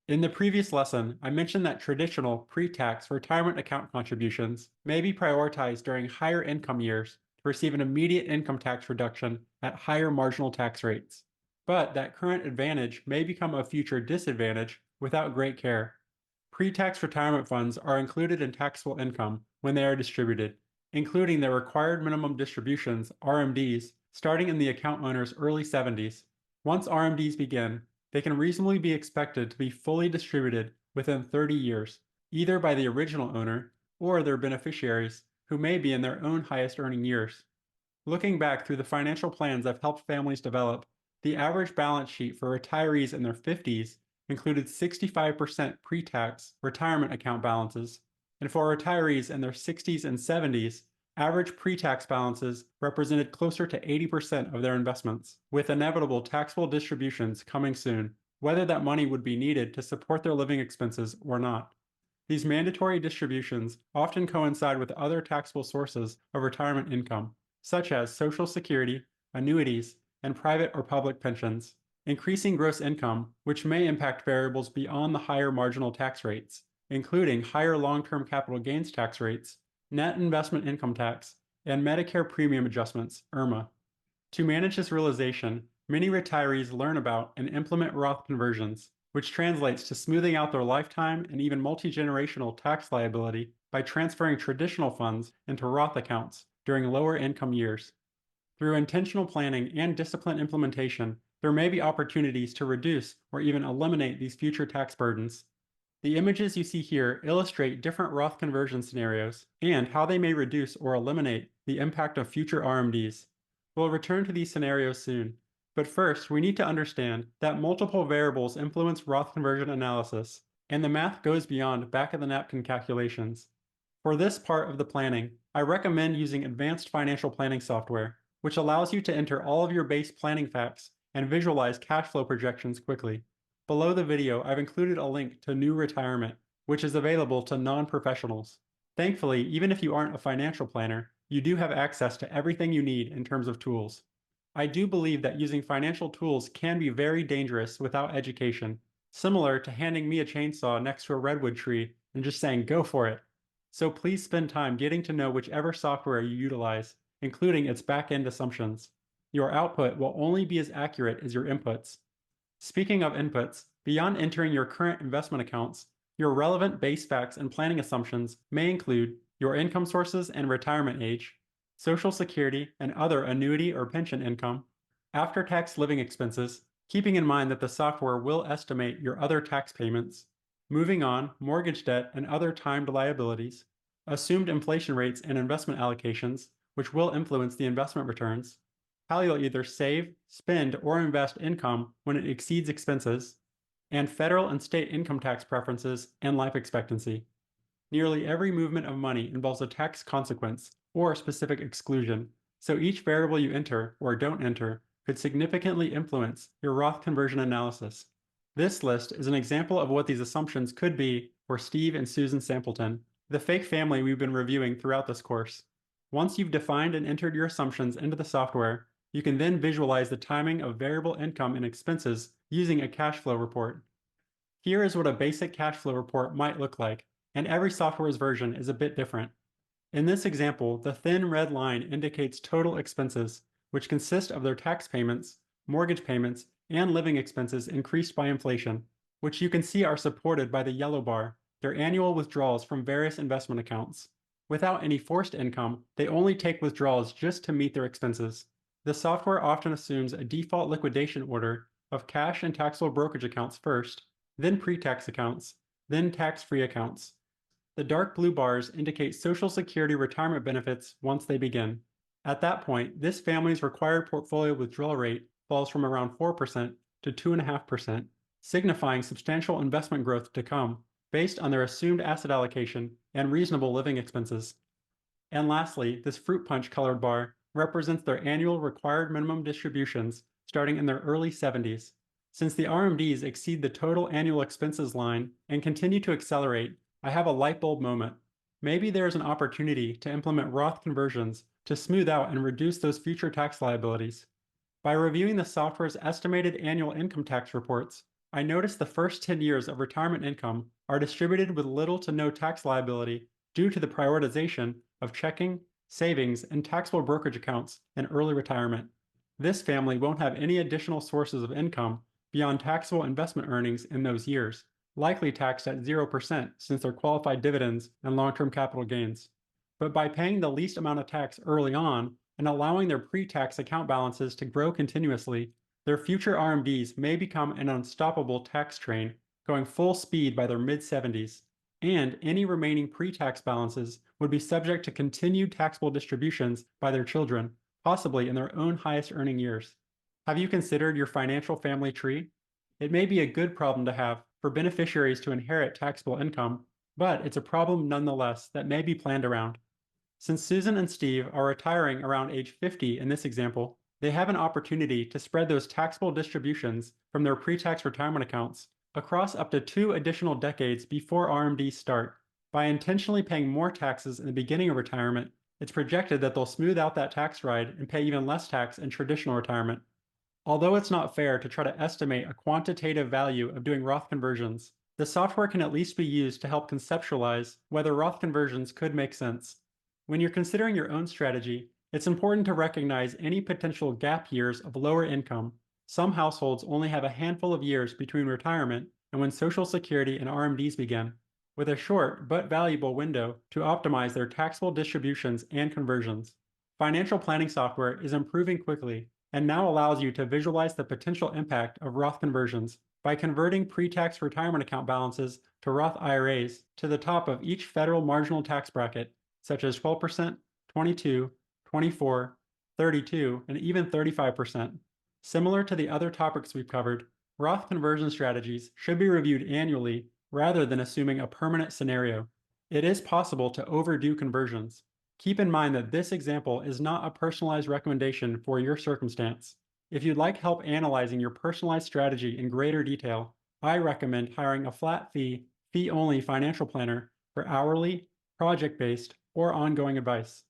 In the previous lesson, I mentioned that traditional pre-tax retirement account contributions may be prioritized during higher income years to receive an immediate income tax reduction at higher marginal tax rates, but that current advantage may become a future disadvantage without great care. Pre-tax retirement funds are included in taxable income when they are distributed, including their required minimum distributions, RMDs, starting in the account owner's early 70s. Once RMDs begin, they can reasonably be expected to be fully distributed within 30 years, either by the original owner or their beneficiaries, who may be in their own highest earning years. Looking back through the financial plans I've helped families develop, the average balance sheet for retirees in their 50s included 65% pre-tax retirement account balances, and for retirees in their 60s and 70s, average pre-tax balances represented closer to 80% of their investments, with inevitable taxable distributions coming soon, whether that money would be needed to support their living expenses or not. These mandatory distributions often coincide with other taxable sources of retirement income, such as Social Security, annuities, and private or public pensions, increasing gross income, which may impact variables beyond the higher marginal tax rates, including higher long-term capital gains tax rates, net investment income tax, and Medicare premium adjustments, IRMA. To manage this realization, many retirees learn about and implement Roth conversions, which translates to smoothing out their lifetime and even multi-generational tax liability by transferring traditional funds into Roth accounts during lower income years. Through intentional planning and disciplined implementation, there may be opportunities to reduce or even eliminate these future tax burdens. The images you see here illustrate different Roth conversion scenarios and how they may reduce or eliminate the impact of future RMDs. We'll return to these scenarios soon, but first we need to understand that multiple variables influence Roth conversion analysis, and the math goes beyond back-of-the-napkin calculations. For this part of the planning, I recommend using advanced financial planning software, which allows you to enter all of your base planning facts and visualize cash flow projections quickly. Below the video, I've included a link to New Retirement, which is available to non-professionals. Thankfully, even if you aren't a financial planner, you do have access to everything you need in terms of tools. I do believe that using financial tools can be very dangerous without education, similar to handing me a chainsaw next to a redwood tree and just saying, go for it. So please spend time getting to know whichever software you utilize, including its back-end assumptions. Your output will only be as accurate as your inputs. Speaking of inputs, beyond entering your current investment accounts, your relevant base facts and planning assumptions may include your income sources and retirement age, Social Security and other annuity or pension income, after-tax living expenses, keeping in mind that the software will estimate your other tax payments, moving on, mortgage debt and other timed liabilities, assumed inflation rates and investment allocations, which will influence the investment returns, how you'll either save, spend, or invest income when it exceeds expenses, and federal and state income tax preferences and life expectancy. Nearly every movement of money involves a tax consequence or specific exclusion, so each variable you enter or don't enter could significantly influence your Roth conversion analysis. This list is an example of what these assumptions could be for Steve and Susan Sampleton, the fake family we've been reviewing throughout this course. Once you've defined and entered your assumptions into the software, you can then visualize the timing of variable income and expenses using a cash flow report. Here is what a basic cash flow report might look like, and every software's version is a bit different. In this example, the thin red line indicates total expenses, which consist of their tax payments, mortgage payments, and living expenses increased by inflation, which you can see are supported by the yellow bar, their annual withdrawals from various investment accounts. Without any forced income, they only take withdrawals just to meet their expenses. The software often assumes a default liquidation order of cash and taxable brokerage accounts first, then pre-tax accounts, then tax-free accounts. The dark blue bars indicate Social Security retirement benefits once they begin. At that point, this family's required portfolio withdrawal rate falls from around 4% to 2.5%, signifying substantial investment growth to come based on their assumed asset allocation and reasonable living expenses. And lastly, this fruit punch colored bar represents their annual required minimum distributions starting in their early 70s. Since the RMDs exceed the total annual expenses line and continue to accelerate, I have a light bulb moment. Maybe there is an opportunity to implement Roth conversions to smooth out and reduce those future tax liabilities. By reviewing the software's estimated annual income tax reports, I noticed the first 10 years of retirement income are distributed with little to no tax liability due to the prioritization of checking, savings, and taxable brokerage accounts in early retirement. This family won't have any additional sources of income beyond taxable investment earnings in those years, likely taxed at 0% since they're qualified dividends and long term capital gains. But by paying the least amount of tax early on and allowing their pre tax account balances to grow continuously, their future RMDs may become an unstoppable tax train, going full speed by their mid 70s, and any remaining pre tax balances would be subject to continued taxable distributions by their children, possibly in their own highest earning years. Have you considered your financial family tree? It may be a good problem to have for beneficiaries to inherit taxable income, but it's a problem nonetheless that may be planned around. Since Susan and Steve are retiring around age 50 in this example, they have an opportunity to spread those taxable distributions from their pre-tax retirement accounts across up to 2 additional decades before RMDs start. By intentionally paying more taxes in the beginning of retirement, it's projected that they'll smooth out that tax ride and pay even less tax in traditional retirement. Although it's not fair to try to estimate a quantitative value of doing Roth conversions, the software can at least be used to help conceptualize whether Roth conversions could make sense. When you're considering your own strategy, it's important to recognize any potential gap years of lower income. Some households only have a handful of years between retirement and when Social Security and RMDs begin, with a short but valuable window to optimize their taxable distributions and conversions. Financial planning software is improving quickly and now allows you to visualize the potential impact of Roth conversions by converting pre-tax retirement account balances to Roth IRAs to the top of each federal marginal tax bracket, such as 12%, 22, 24, 32, and even 35%. Similar to the other topics we've covered, Roth conversion strategies should be reviewed annually rather than assuming a permanent scenario. It is possible to overdo conversions. Keep in mind that this example is not a personalized recommendation for your circumstance. If you'd like help analyzing your personalized strategy in greater detail, I recommend hiring a flat fee, fee-only financial planner for hourly, project-based, or ongoing advice.